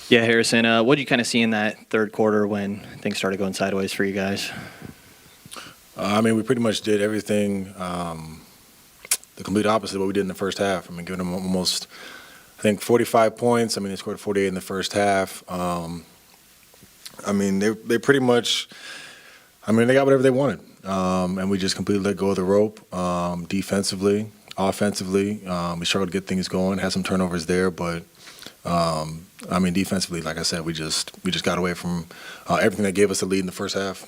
Yeah, Harrison, what did you kind of see in that third quarter when things started going sideways for you guys? I mean, we pretty much did everything the complete opposite of what we did in the first half. I mean, giving them almost, I think, 45 points. I mean, they scored 48 in the first half. I mean, they pretty much, I mean, they got whatever they wanted. And we just completely let go of the rope defensively, offensively. We struggled to get things going, had some turnovers there, but I mean, defensively, like I said, we just got away from everything that gave us the lead in the first half.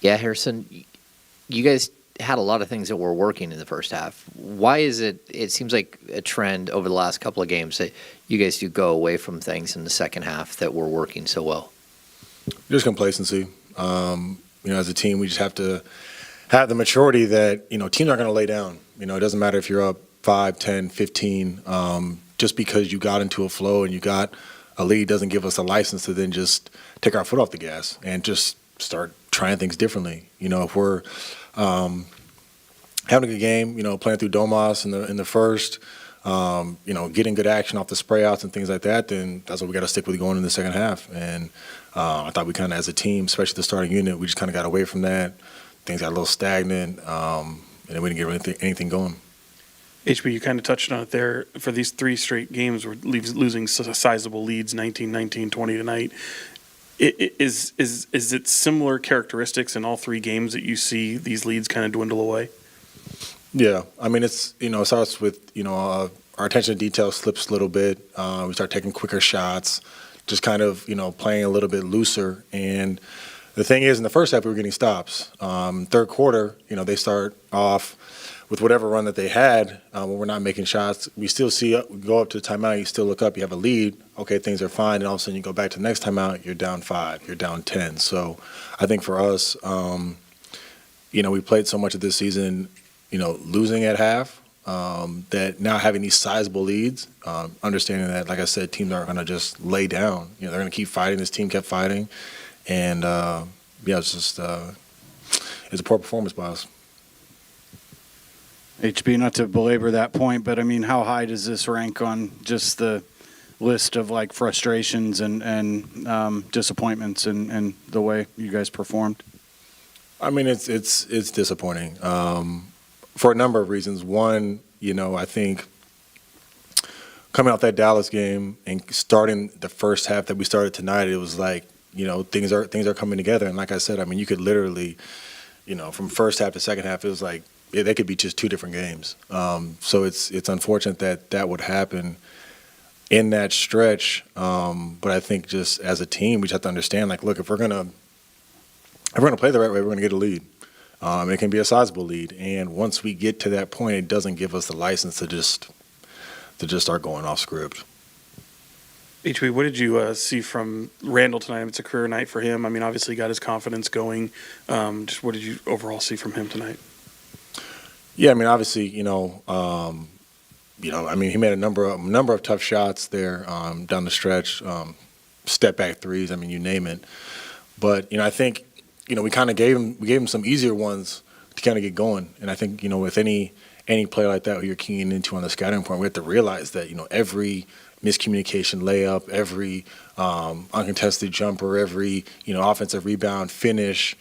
Yeah, Harrison, you guys had a lot of things that were working in the first half. Why is it seems like a trend over the last couple of games that you guys do go away from things in the second half that were working so well? Just complacency. As a team, we just have to have the maturity that, teams aren't going to lay down. It doesn't matter if you're up 5, 10, 15. Just because you got into a flow and you got a lead doesn't give us a license to then just take our foot off the gas and just start trying things differently. If we're having a good game, playing through Domas in the first, getting good action off the spray outs and things like that, then that's what we got to stick with going in the second half. And I thought we kind of, as a team, especially the starting unit, we just kind of got away from that. Things got a little stagnant, and then we didn't get anything going. HB, you kind of touched on it there. For these 3 straight games, we're losing sizable leads, 19-19, 20 tonight. Is it similar characteristics in all 3 games that you see these leads kind of dwindle away? Yeah, I mean, it starts with our attention to detail slips a little bit. We start taking quicker shots, just kind of playing a little bit looser. And the thing is, in the first half, we were getting stops. Third quarter, they start off with whatever run that they had when we're not making shots. We still see we go up to the timeout, you still look up, you have a lead. Okay, things are fine, and all of a sudden you go back to the next timeout, you're down 5, you're down 10. So I think for us, we played so much of this season, losing at half, that now having these sizable leads, understanding that, like I said, teams aren't going to just lay down. They're going to keep fighting. This team kept fighting. And, it's just it's a poor performance by us. HB, not to belabor that point, but I mean, how high does this rank on just the list of like frustrations and disappointments and the way you guys performed? I mean, it's disappointing for a number of reasons. One, I think coming off that Dallas game and starting the first half that we started tonight, it was like things are coming together. And like I said, I mean, you could literally, from first half to second half, it was like they could be just 2 different games. So it's unfortunate that would happen in that stretch. But I think just as a team, we just have to understand, like, look, if we're gonna play the right way, we're gonna get a lead. It can be a sizable lead, and once we get to that point, it doesn't give us the license to just start going off script. HB, what did you see from Randall tonight? It's a career night for him. I mean, obviously he got his confidence going. Just what did you overall see from him tonight? Yeah, I mean, obviously, I mean, he made a number of tough shots there down the stretch, step back threes. I mean, you name it. But I think we kind of gave him some easier ones to kind of get going. And I think with any player like that who you're keying into on the scouting point, we have to realize that every miscommunication layup, every uncontested jumper, every offensive rebound finish.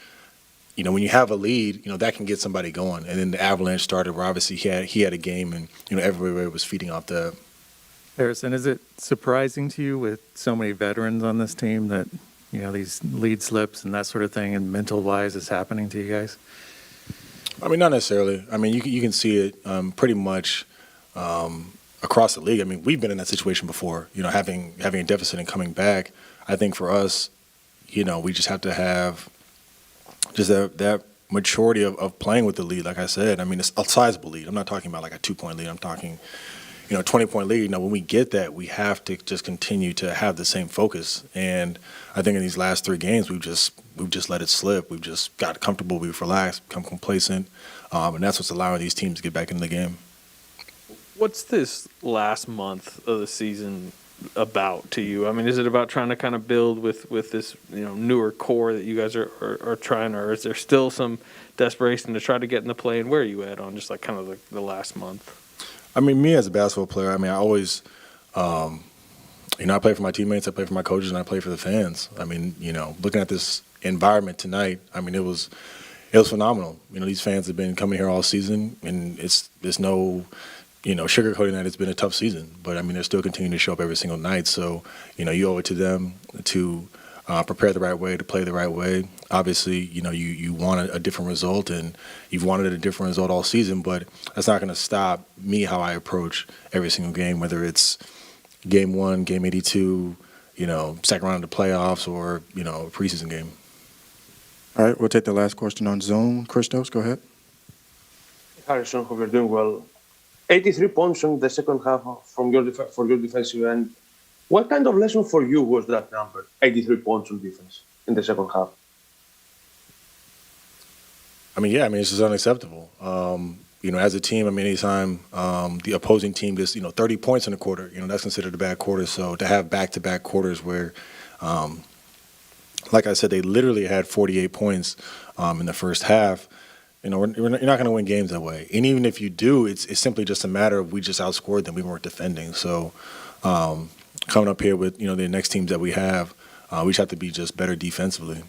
When you have a lead, that can get somebody going. And then the avalanche started where obviously he had a game and, everybody was feeding off that. Harrison, is it surprising to you with so many veterans on this team that, these lead slips and that sort of thing and mental-wise is happening to you guys? I mean, not necessarily. I mean, you can see it pretty much across the league. I mean, we've been in that situation before, having a deficit and coming back. I think for us, we just have to have just that maturity of playing with the lead. Like I said, I mean, it's a sizable lead. I'm not talking about like a 2-point lead. I'm talking, 20-point lead. When we get that, we have to just continue to have the same focus. And I think in these last 3 games, we've just let it slip. We've just got comfortable. We've relaxed, become complacent, and that's what's allowing these teams to get back into the game. What's this last month of the season about to you? I mean, is it about trying to kind of build with this newer core that you guys are trying, or is there still some desperation to try to get in the play? And where are you at on just like kind of the last month? I mean, me as a basketball player, I mean, I always I play for my teammates, I play for my coaches, and I play for the fans. I mean, looking at this environment tonight, I mean, it was phenomenal. These fans have been coming here all season, and there's no, sugarcoating that it's been a tough season. But I mean, they're still continuing to show up every single night. So, you owe it to them to prepare the right way, to play the right way. Obviously, you want a different result, and you've wanted a different result all season. But that's not going to stop me how I approach every single game, whether it's game 1, game 82, second round of the playoffs, or a preseason game. All right, we'll take the last question on Zoom. Christos, go ahead. Harrison, hope you're doing well. 83 points in the second half from for your defensive end. What kind of lesson for you was that number, 83 points on defense in the second half? I mean, it's just unacceptable. As a team, I mean, anytime the opposing team gets, 30 points in a quarter, that's considered a bad quarter. So to have back-to-back quarters where, like I said, they literally had 48 points in the first half, you're not going to win games that way. And even if you do, it's simply just a matter of we just outscored them. We weren't defending. So coming up here with, the next teams that we have, we just have to be just better defensively.